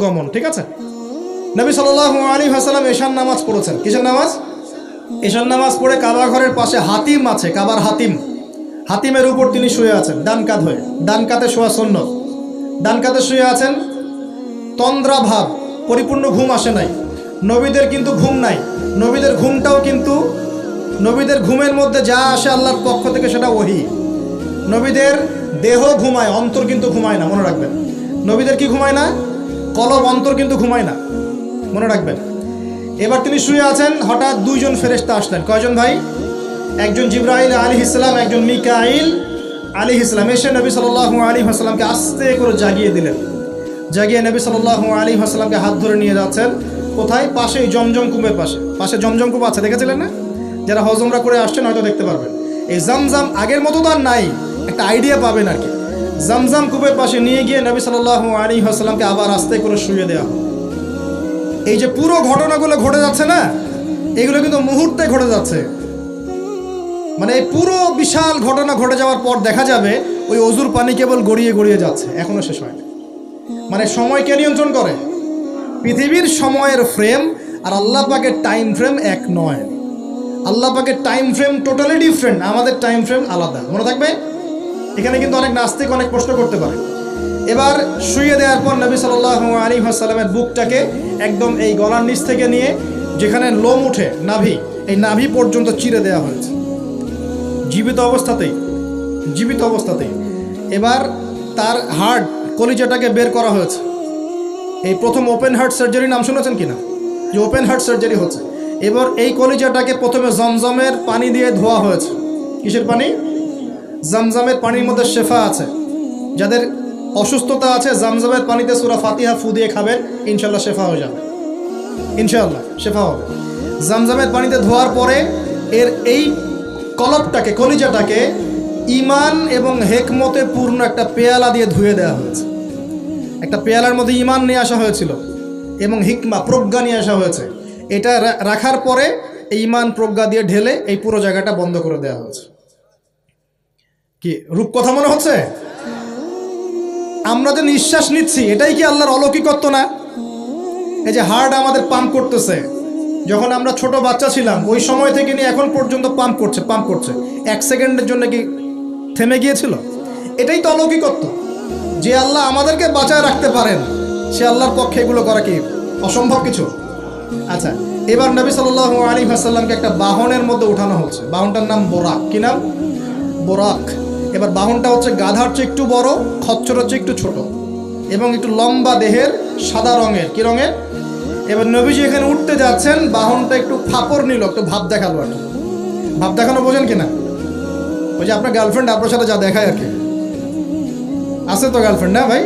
গমন, ঠিক আছে। নবী সাল্লাল্লাহু আলাইহি ওয়াসাল্লাম এশার নামাজ পড়েছেন। কিসের নামাজ? এশার নামাজ পড়ে কাবা ঘরের পাশে হাতিম আছে, কাবার হাতিম, হাতিমের উপর তিনি শুয়ে আছেন ডান কাত হয়ে। ডান কাতে শোয়া সুন্নত। ডান কাতে শুয়ে আছেন, তন্দ্রা ভাব, পরিপূর্ণ ঘুম আসে নাই। নবীদের কিন্তু ঘুম নাই। নবীদের ঘুমটাও কিন্তু, নবীদের ঘুমের মধ্যে যা আসে আল্লাহর পক্ষ থেকে সেটা ওহী। নবীদের দেহ ঘুমায়, অন্তর কিন্তু ঘুমায় না, মনে রাখবেন। নবীদের কি ঘুমায় না? কলব, অন্তর কিন্তু ঘুমায় না, মনে রাখবেন। এবার তিনি শুয়ে আছেন, হঠাৎ দুইজন ফেরেশতা আসলেন। কয়জন ভাই? একজন জিবরাইল আলাইহিস সালাম, একজন মিকাইল আলাইহিস সালাম। এসে নবী সাল্লাল্লাহু আলাইহি ওয়াসাল্লামকে আস্তে করে জাগিয়ে দিলেন। জাগিয়ে নবী সাল্লাল্লাহু আলাইহি ওয়াসাল্লামকে হাত ধরে নিয়ে যাচ্ছেন। কোথায়? পাশেই জমজম কূপের পাশে। পাশে জমজম কূপ আছে, দেখেছিলেন না? যারা হজ উমরা করে আসছেন হয়তো দেখতে পারবেন। এই জামজাম আগের মতো তো আর নাই, একটা আইডিয়া পাবেন আর কি। জামজাম কূপের পাশে নিয়ে গিয়ে নবী সাল্লাল্লাহু আলাইহি ওয়াসাল্লামকে আবার আস্তে করে শুয়ে দেওয়া হয়। এই যে পুরো ঘটনাগুলো ঘটে যাচ্ছে না, এগুলো কিন্তু মুহূর্তে ঘটে যাচ্ছে। মানে এই পুরো বিশাল ঘটনা ঘটে যাওয়ার পর দেখা যাবে ওই অজুর পানি কেবল গড়িয়ে গড়িয়ে যাচ্ছে, এখনো শেষ হয় না। মানে সময় কে নিয়ন্ত্রণ করে? পৃথিবীর সময়ের ফ্রেম আর আল্লাহ পাকের টাইম ফ্রেম এক নয়। আল্লাহ পাকের টাইম ফ্রেম টোটালি ডিফারেন্ট, আমাদের টাইম ফ্রেম আলাদা, মনে থাকবে। এখানে কিন্তু অনেক নাস্তিক অনেক প্রশ্ন করতে পারে। এবার শুয়ে দেওয়ার পর নবী সাল্লাল্লাহু আলাইহি ওয়াসাল্লামের বুকটাকে একদম এই গলার নিচ থেকে নিয়ে যেখানে লোম উঠে নাভি, এই নাভি পর্যন্ত চিরে দেওয়া হয়েছে, জীবিত অবস্থাতেই, জীবিত অবস্থাতেই। এবার তার হার্ট, কলিজাটাকে বের করা হয়েছে। এই প্রথম ওপেন হার্ট সার্জারি নাম শুনেছেন কিনা? যে ওপেন হার্ট সার্জারি হচ্ছে। এবার এই কলিজাটাকে প্রথমে জমজমের পানি দিয়ে ধোয়া হয়েছে। কিসের পানি? জমজমের পানির মধ্যে শেফা আছে। যাদের অসুস্থতা আছে জমজমের পানিতে সূরা ফাতিহা ফু দিয়ে খাবেন, ইনশাল্লাহ শেফা হয়ে যাবে, ইনশাল্লাহ শেফা হবে। জমজমের পানিতে ধোয়ার পরে এর এই কলবটাকে, কলিজাটাকে ঈমান এবং হেকমতে পূর্ণ একটা পেয়ালা দিয়ে ধুয়ে দেওয়া হয়েছে। একটা পেয়ালার মধ্যে ঈমান নিয়ে আসা হয়েছিল এবং হিকমা, প্রজ্ঞা নিয়ে আসা হয়েছে। এটা রাখার পরে এই ঈমান প্রজ্ঞা দিয়ে ঢেলে এই পুরো জায়গাটা বন্ধ করে দেওয়া হয়েছে। কি রূপকথা মনে হচ্ছে? আমরা যে নিঃশ্বাস নিচ্ছি এটাই কি আল্লাহর অলৌকিকত্ব না? এই যে হার্ট আমাদের পাম্প করতেছে, যখন আমরা ছোট বাচ্চা ছিলাম ওই সময় থেকে নিয়ে এখন পর্যন্ত পাম্প করছে, পাম্প করছে। 1 সেকেন্ডের জন্য কি থেমে গিয়েছিল? এটাই তো অলৌকিকত্ব। যে আল্লাহ আমাদেরকে বাঁচায় রাখতে পারেন, সে আল্লাহর পক্ষে এগুলো করা কি অসম্ভব কিছু? আচ্ছা, এবার নবী সাল্লাল্লাহু আলাইহি ওয়াসাল্লামকে একটা বাহনের মধ্যে উঠানো হচ্ছে। বাহনটার নাম বোরাক। কি নাম? বোরাক। এবার বাহনটা হচ্ছে গাধার চেয়ে একটু বড়, খচ্চরের চেয়ে একটু ছোট এবং একটু লম্বা দেহের, সাদা রঙের। কি রঙের? এবার নবীজি এখানে উঠতে যাচ্ছেন, বাহনটা একটু ফাপড় নিল, একটু ভাব দেখালো আর কি। ভাব দেখানো বোঝেন কিনা? ওই যে আপনার গার্লফ্রেন্ড আপনার সাথে যা দেখায় আর কি। আছে তো গার্লফ্রেন্ড, না ভাই?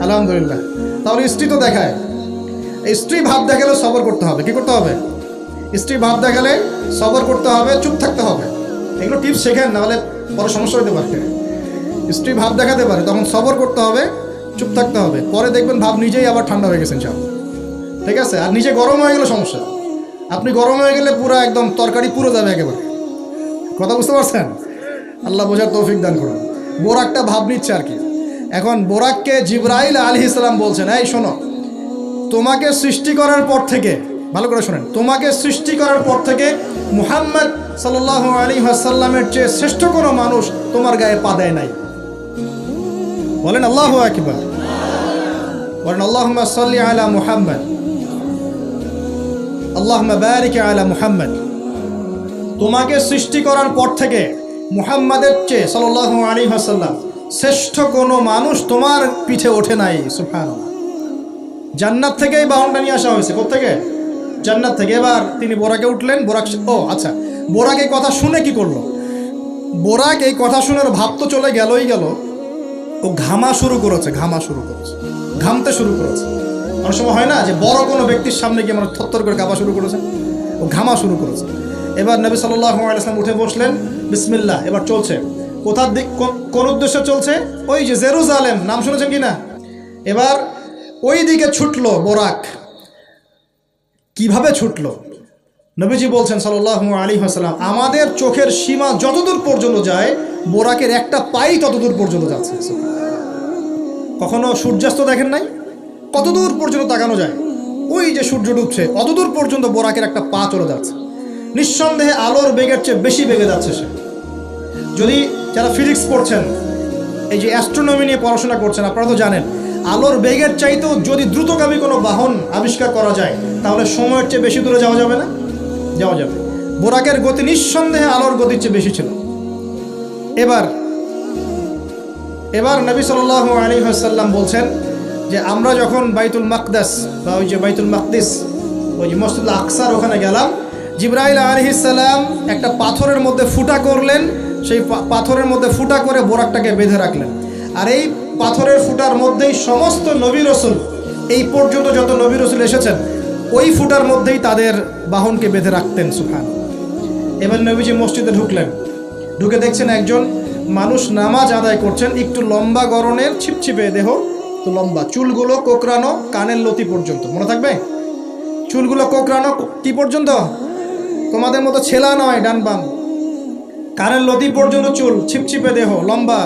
আলহামদুলিল্লাহ। তাহলে স্ত্রী তো দেখায়। এই স্ত্রী ভাব দেখালে সবর করতে হবে। কি করতে হবে? স্ত্রী ভাব দেখালে সবর করতে হবে, চুপ থাকতে হবে। এগুলো টিপস শেখেন, নাহলে বড় সমস্যা হতে পারে। স্ত্রী ভাব দেখাতে পারে, তখন সবর করতে হবে, চুপ থাকতে হবে। পরে দেখবেন ভাব নিজেই আবার ঠান্ডা হয়ে গেছেন সব, ঠিক আছে? আর নিজে গরম হয়ে গেলে সমস্যা। আপনি গরম হয়ে গেলে পুরো একদম তরকারি পুরো যাবে একেবারে। কথা বুঝতে পারছেন? আল্লাহ বোঝার তৌফিক দান করুন। বোরাকটা ভাব নিচ্ছে আর কি। এখন বোরাককে জিবরাইল আলাইহিস সালাম বলছেন, এই শোনো, তোমাকে সৃষ্টি করার পর থেকে, ভালো করে শোনেন, তোমাকে সৃষ্টি করার পর থেকে মুহাম্মদ সাল্লাল্লাহু আলাইহি ওয়াসাল্লামের চেয়ে শ্রেষ্ঠ কোনো মানুষ তোমার গায়ে পা দেয় নাই। বলেন আল্লাহু আকবার। বলেন আল্লাহুম্মা সাল্লি আলা মুহাম্মদ, আল্লাহুম্মা বারিক আলা মুহাম্মদ। তোমাকে সৃষ্টি করার পর থেকে মুহাম্মাদের চেয়ে সাল্লাল্লাহু আলাইহি ওয়াসাল্লাম শ্রেষ্ঠ কোনো মানুষ তোমার পিঠে ওঠে নাই। সুবহানাল্লাহ। জান্নাত থেকেই বাহনটা নিয়ে আসা হয়েছে। কোত্থেকে? জান্নাত থেকে। এবার তিনি বোরাকে উঠলেন। বোরাক, ও আচ্ছা, বোরাক এই কথা শুনে কি করলো? বোরাক এই কথা শুনে ভাব তো চলে গেলই গেল, ও ঘামা শুরু করেছে, ঘামা শুরু করেছে, ঘামতে শুরু করেছে। অনেক সময় হয় না যে বড় কোনো ব্যক্তির সামনে গিয়ে মানে থরথর করে কাঁপা শুরু করেছে, ও ঘামা শুরু করেছে। এবার নবী সাল্লাল্লাহু আলাইহি ওয়াসাল্লাম উঠে বসলেন, বিসমিল্লাহ। এবার চলছে। কোথার দিক, কোন উদ্দেশ্যে চলছে? ওই যে জেরুজালেম, নাম শুনেছেন কি না? এবার ওই দিকে ছুটলো বোরাক। কিভাবে ছুটলো? নবীজি বলছেন সাল্লাল্লাহু আলাইহি ওয়াসাল্লাম, আমাদের চোখের সীমা যতদূর পর্যন্ত যায় বোরাকের একটা পাই ততদূর পর্যন্ত যাচ্ছে। কখনো সূর্যাস্ত দেখেন নাই? কতদূর পর্যন্ত তাকানো যায়, ওই যে সূর্য ডুবছে অতদূর পর্যন্ত বোরাকের একটা পা চলে যাচ্ছে। নিঃসন্দেহে আলোর বেগের চেয়ে বেশি বেগে যাচ্ছে সে। যদি যারা ফিজিক্স পড়ছেন, এই যে অ্যাস্ট্রোনমি নিয়ে পড়াশোনা করছেন, আপনারা তো জানেন আলোর বেগের চাইতেও যদি দ্রুতগামী কোনো বাহন আবিষ্কার করা যায় তাহলে সময়ের চেয়ে বেশি দূরে যাওয়া যাবে না? যাওয়া যাবে। বোরাকের গতি নিঃসন্দেহে আলোর গতির চেয়ে বেশি ছিল। এবার নবী সাল্লাল্লাহু আলাইহি ওয়াসাল্লাম বলছেন যে আমরা যখন বাইতুল মাকদাস বা ওই যে বাইতুল মাকদিস, ওই যে মসজিদুল আকসার ওখানে গেলাম, জিবরাইল আলাইহিস সালাম একটা পাথরের মধ্যে ফুটা করলেন, সেই পাথরের মধ্যে ফুটা করে বোরাকটাকে বেঁধে রাখলেন। আর এই পাথরের ফুটার মধ্যেই সমস্ত নবী রসুল, এই পর্যন্ত যত নবী রসুল এসেছেন, ওই ফুটার মধ্যেই তাদের বাহনকে বেঁধে রাখতেন। সুবহান। এবার নবীজি মসজিদে ঢুকলেন, ঢুকে দেখছেন একজন মানুষ নামাজ আদায় করছেন, একটু লম্বা গড়নের, ছিপছিপে দেহ, তো লম্বা, চুলগুলো কোকড়ানো কানের লতি পর্যন্ত, মনে থাকবে? চুলগুলো কোকড়ানো কি পর্যন্ত? তোমাদের মতো ছেলা নয় ডান বাম, কানের লতি পর্যন্ত চুল, ছিপছিপে দেহ, লম্বা,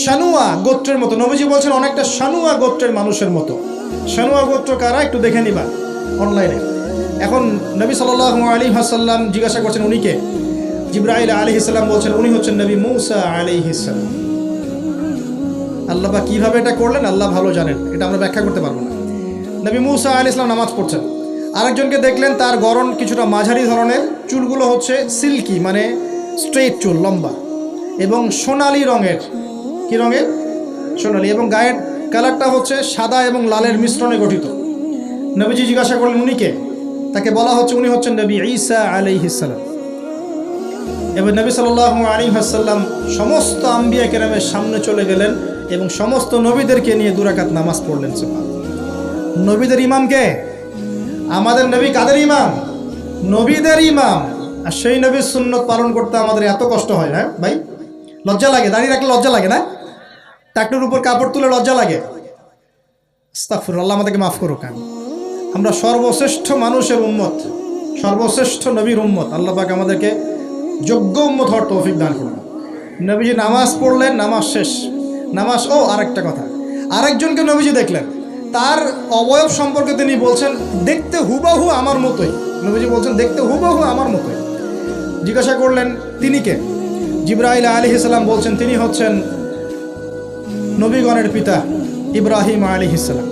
শানুয়া গোত্রের মতো। নবীজি বলছেন অনেকটা শানুয়া গোত্রের মানুষের মতো। শানুয়া গোত্র কারা একটু দেখে নিবা অনলাইনে। এখন নবী সাল্লাল্লাহু আলাইহি ওয়াসাল্লাম জিজ্ঞাসা করছেন উনি কে? জিবরাইল আলাইহিস সালাম বলছেন উনি হচ্ছেন নবী মূসা আলাইহিস সালাম। আল্লাহ বা কিভাবে এটা করলেন আল্লাহ ভালো জানেন, এটা আমরা ব্যাখ্যা করতে পারবো না। নবী মূসা আলাইহিস সালাম নামাজ পড়ছেন, আরেকজনকে দেখলেন তার গড়ন কিছুটা মাঝারি ধরনের, চুলগুলো হচ্ছে সিল্কি মানে স্ট্রেট চুল, লম্বা এবং সোনালি রঙের। কি রঙের? সোনালি। এবং গায়ের কালারটা হচ্ছে সাদা এবং লালের মিশ্রণে গঠিত। নবীজি জিজ্ঞাসা করলেন উনি কে? তাকে বলা হচ্ছে উনি হচ্ছেন নবী ঈসা আলাইহিস সালাম। এবার নবী সাল্লাল্লাহু আলাইহি ওয়াসাল্লাম সমস্ত আম্বিয়া কেরামের সামনে চলে গেলেন এবং সমস্ত নবীদেরকে নিয়ে 2 রাকাত নামাজ পড়লেন। সুবহানাল্লাহ। নবীদের ইমাম কে? আমাদের নবী কাদের ইমাম? নবীদের ইমাম। আর সেই নবীর সুন্নত পালন করতে আমাদের এত কষ্ট হয় না ভাই? লজ্জা লাগে, দাঁড়িয়ে রাখলে লজ্জা লাগে না? টাকনুর উপর কাপড় তুলে লজ্জা লাগে? আস্তাগফিরুল্লাহ, আল্লাহ আমাদেরকে মাফ করুক। আমরা সর্বশ্রেষ্ঠ মানুষের উম্মত, সর্বশ্রেষ্ঠ নবীর উম্মত। আল্লাহ পাক আমাদেরকে যোগ্য উম্মত হওয়ার তৌফিক দান করুন। নবীজি নামাজ পড়লেন, নামাজ শেষ। নামাজ, ও আরেকটা কথা, আরেকজনকে নবীজি দেখলেন, তার অবয়ব সম্পর্কে তিনি বলছেন দেখতে হুবাহু আমার মতোই। নবীজি বলছেন দেখতে হুবাহু আমার মতোই। জিজ্ঞাসা করলেন তিনি কে? জিবরাইল আলাইহিস সালাম বলছেন তিনি হচ্ছেন নবীগণের পিতা ইব্রাহিম আলাইহিস সালাম।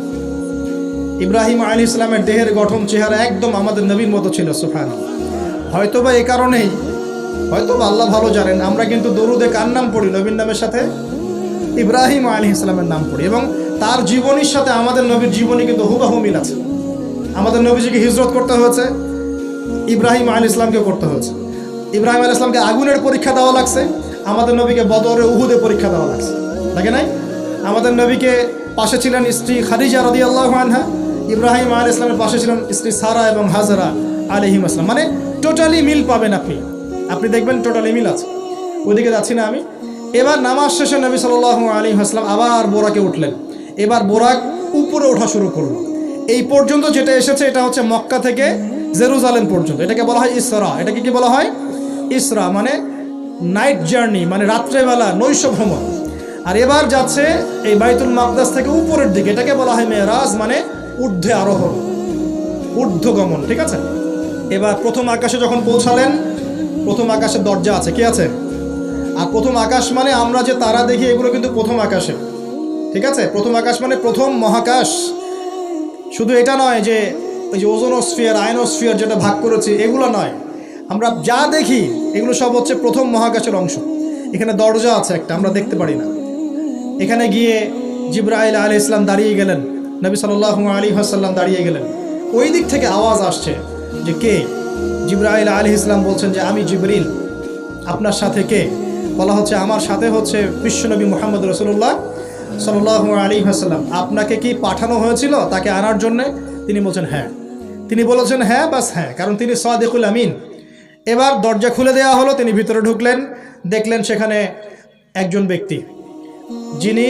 ইব্রাহিম আলাইহিস সালামের দেহের গঠন, চেহারা একদম আমাদের নবীর মতো ছিল। সুবহানাল্লাহ। হয়তোবা এই কারণেই, হয়তোবা আল্লাহ ভালো জানেন, আমরা কিন্তু দরুদে কার নাম পড়ি? নবীর নামের সাথে ইব্রাহিম আলাইহিস সালামের নাম পড়ি এবং তার জীবনীর সাথে আমাদের নবীর জীবনী কিন্তু হুবহু মিল আছে। আমাদের নবীজিকে হিজরত করতে হয়েছে, ইব্রাহিম আলাইহিস সালামকে করতে হয়েছে। ইব্রাহিম আলাইহিস সালামকে আগুনের পরীক্ষা দেওয়া লাগছে, আমাদের নবীকে বদরে উহুদে পরীক্ষা দেওয়া লাগছে, লাগে নাই? আমাদের নবীকে পাশে ছিলেন স্ত্রী খাদিজা রাদিয়াল্লাহু আনহা, ইব্রাহিম আলাইহিস সালামের পাশে ছিলেন স্ত্রী সারা এবং হাজরা আলাইহিম আসসালাম। মানে টোটালি মিল পাবেন আপনি দেখবেন টোটালি মিল আছে। ওইদিকে যাচ্ছি না আমি। এবার নামাজ শেষে নবী সাল্লাল্লাহু আলাইহি ওয়াসাল্লাম আবার বোরাকে উঠলেন। এবার বোরাক উপরে ওঠা শুরু করলো। এই পর্যন্ত যেটা এসেছে এটা হচ্ছে মক্কা থেকে জেরুজালেম পর্যন্ত, এটাকে বলা হয় ইসরা। এটাকে কি বলা হয়? ইসরা মানে নাইট জার্নি, মানে রাত্রেবেলা নৈশ ভ্রমণ। আর এবার যাচ্ছে এই বাইতুল মাকদাস থেকে উপরের দিকে, এটাকে বলা হয় মেরাজ, মানে ঊর্ধ্বে আরোহণ, ঊর্ধ্বগমন। ঠিক আছে? এবার প্রথম আকাশে যখন পৌঁছালেন, প্রথম আকাশের দরজা আছে, কি আছে? আর প্রথম আকাশ মানে আমরা যে তারা দেখি এগুলো কিন্তু প্রথম আকাশে। ঠিক আছে? প্রথম আকাশ মানে প্রথম মহাকাশ। শুধু এটা নয় যে ওই যে ওজোনোস্ফিয়ার, আয়নোস্ফিয়ার যেটা ভাগ করেছি এগুলো নয়, আমরা যা দেখি এগুলো সব হচ্ছে প্রথম মহাকাশের অংশ। এখানে দরজা আছে একটা, আমরা দেখতে পারি না। এখানে গিয়ে জিবরাইল আলাইহিস সালাম দাঁড়িয়ে গেলেন, নবী সাল্লাল্লাহু আলাইহি ওয়াসাল্লাম দাঁড়িয়ে গেলেন। ওই দিক থেকে আওয়াজ আসছে যে কে? জিবরাইল আলাইহিস সালাম বলছেন যে আমি জিবরিল। আপনার সাথে কে? বলা হচ্ছে আমার সাথে হচ্ছে বিশ্বনবী মুহাম্মদ রাসূলুল্লাহ সাল্লাল্লাহু আলাইহি ওয়াসাল্লাম। আপনাকে কি পাঠানো হয়েছিল তাকে আনার জন্যে? তিনি বলছেন হ্যাঁ। তিনি বলেছেন হ্যাঁ, বাস হ্যাঁ, কারণ তিনি সাদিকুল আমিন। এবার দরজা খুলে দেওয়া হলো, তিনি ভিতরে ঢুকলেন, দেখলেন সেখানে একজন ব্যক্তি যিনি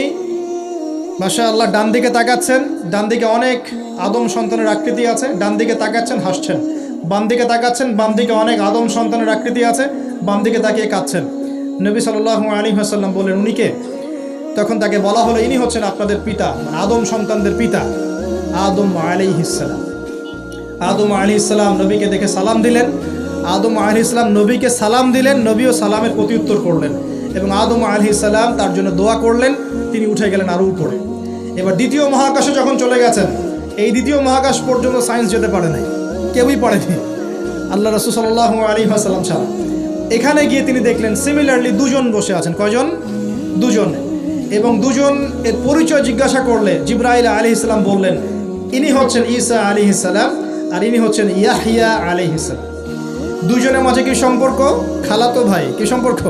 মাশাআল্লাহ ডান দিকে তাকাচ্ছেন, ডান দিকে অনেক আদম সন্তানের আকৃতি আছে, ডান দিকে তাকাচ্ছেন হাসছেন, বাম দিকে তাকাচ্ছেন, বাম দিকে অনেক আদম সন্তানের আকৃতি আছে, বাম দিকে তাকিয়ে কাঁদছেন। নবী সাল্লাল্লাহু আলাইহি ওয়াসাল্লাম বললেন উনি কে? তখন তাকে বলা হলো ইনি হচ্ছেন আপনাদের পিতা, মানে আদম সন্তানদের পিতা, আদম আলাইহিস সালাম। আদম আলাইহিস সালাম নবীকে দেখে সালাম দিলেন। আদম আলাইহিস সালাম নবীকে সালাম দিলেন, নবীও সালামের প্রত্যুত্তর করলেন এবং আদম আলাইহিস সালাম তার জন্য দোয়া করলেন। তিনি উঠে গেলেন আরও উপরে। এবার দ্বিতীয় মহাকাশে যখন চলে গেছেন, এই দ্বিতীয় মহাকাশ পর্যন্ত সায়েন্স যেতে পারে নাই, কেউই পারেনি, আল্লাহ রাসূল সাল্লাল্লাহু আলাইহি ওয়াসাল্লাম ছাড়া। এখানে গিয়ে তিনি দেখলেন সিমিলারলি দুজন বসে আছেন। কয়জন? দুজন। এবং দুজন এর পরিচয় জিজ্ঞাসা করলে জিবরাইল আলাইহিস সালাম বললেন ইনি হচ্ছেন ঈসা আলাইহিস সালাম আর ইনি হচ্ছেন ইয়াহইয়া আলাইহিস সালাম। দুজনের মাঝে কি সম্পর্ক? খালাতো ভাই। কি সম্পর্ক?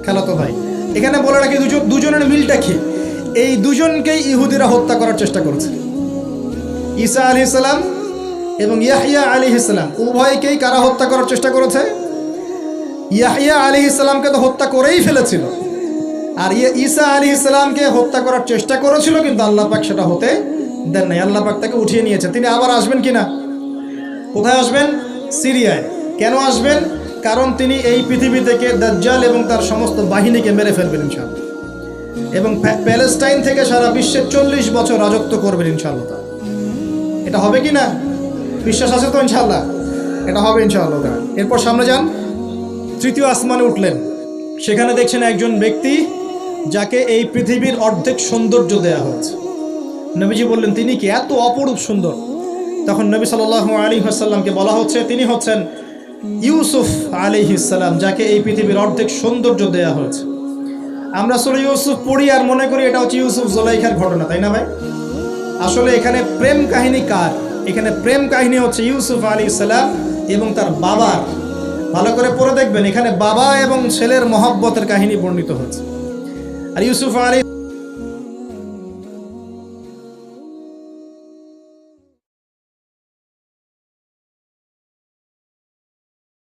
খালাতো ভাই। এখানে বলে রাখি দুজনের মিলটা কি? এই দুজনকেই ইহুদিরা হত্যা করার চেষ্টা করেছে। ঈসা আলাইহিস সালাম এবং ইয়াহইয়া আলাইহিস সালাম উভয়কেই কারা হত্যা করার চেষ্টা করেছে? ইয়াহইয়া আলাইহিস সালামকে তো হত্যা করেই ফেলেছিল, আর ঈসা আলাইহিস সালামকে হত্যা করার চেষ্টা করেছিল, কিন্তু আল্লাহ পাক সেটা হতে দেন নাই। আল্লাহ পাক তাকে উঠিয়ে নিয়েছে। তিনি আবার আসবেন কিনা? কোথায় আসবেন? সিরিয়ায়। কেন আসবেন? কারণ তিনি এই পৃথিবী থেকে দাজ্জাল এবং তার সমস্ত বাহিনীকে মেরে ফেলবেন ইনশাআল্লাহ, এবং প্যালেস্টাইন থেকে সারা বিশ্বে 40 বছর রাজত্ব করবেন ইনশাআল্লাহ। এটা হবে কি না? বিশ্বাস আছে তো ইনশাআল্লাহ? এটা হবে ইনশাআল্লাহ। এরপর সামনে যান, তৃতীয় আসমানে উঠলেন। সেখানে দেখছেন একজন ব্যক্তি যাকে এই পৃথিবীর অর্ধেক সৌন্দর্য দেয়া হয়েছে। নবীজি বললেন তিনি কি? এত অপরূপ সুন্দর। তখন নবী সাল্লাল্লাহু আলাইহি ওয়াসাল্লামকে বলা হচ্ছে তিনি হচ্ছেন ইউসুফ আলাইহিস সালাম, যাকে এই পৃথিবীর অর্ধেক সৌন্দর্য দেয়া হয়েছে। আমরা সূরা ইউসুফ পড়ি আর মনে করি এটা হচ্ছে ইউসুফ জুলাইখার ঘটনা, তাই না ভাই? আসলে এখানে প্রেম কাহিনী কার? এখানে প্রেম কাহিনী হচ্ছে ইউসুফ আলাইহিস সালাম এবং তার বাবার। ভালো করে পড়ে দেখবেন, এখানে বাবা এবং ছেলের মহব্বতের কাহিনী বর্ণিত হয়েছে। আর ইউসুফ আলাইহিস